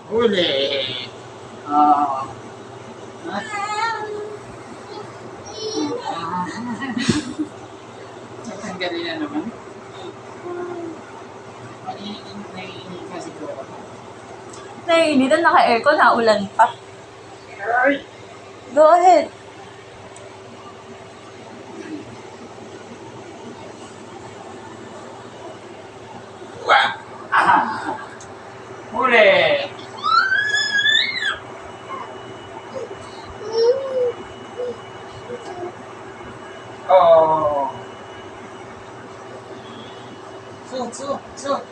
Huli. Ah. Natanggalin na naman. Naiinit ka siguro. Naiinitan, naka-aircon, naulan pa. Ay! Go ahead. Wah! Aha! Huli! Oh! Shoot!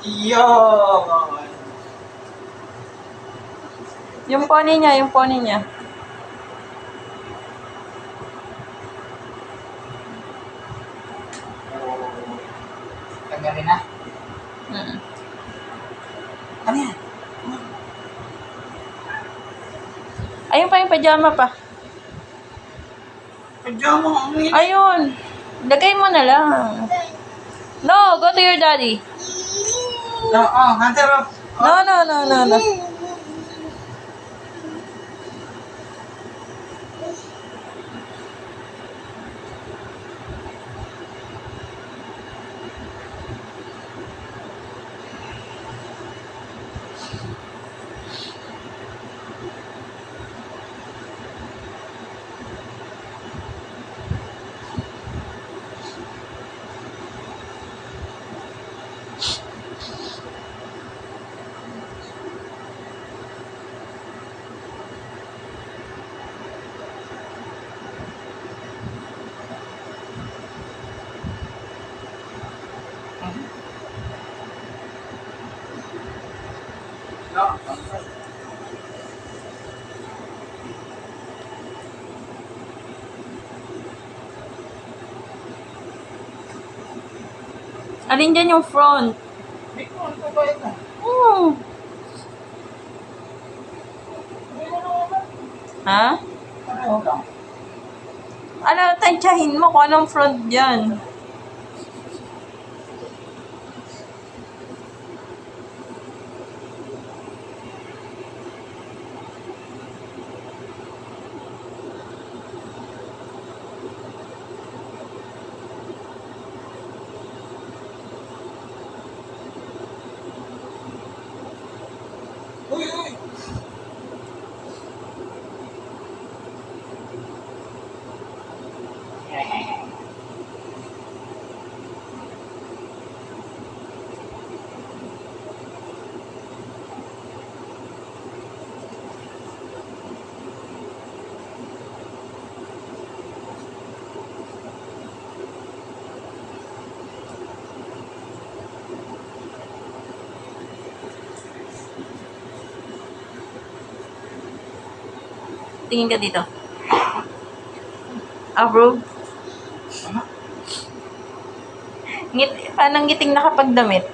Yun! Yung pony niya. Tanggalin na. Ano yan? Ayun pa yung pajama pa. Pajama ang huli. Ayun. Lagay mo na lang. No, go to your daddy. Hunter up. No. Alin dyan yung front? Ha? Ano, tansyahin mo kung anong front dyan. Uy! Tingin ka dito. Approve? Parang ngiting nakapagdamit.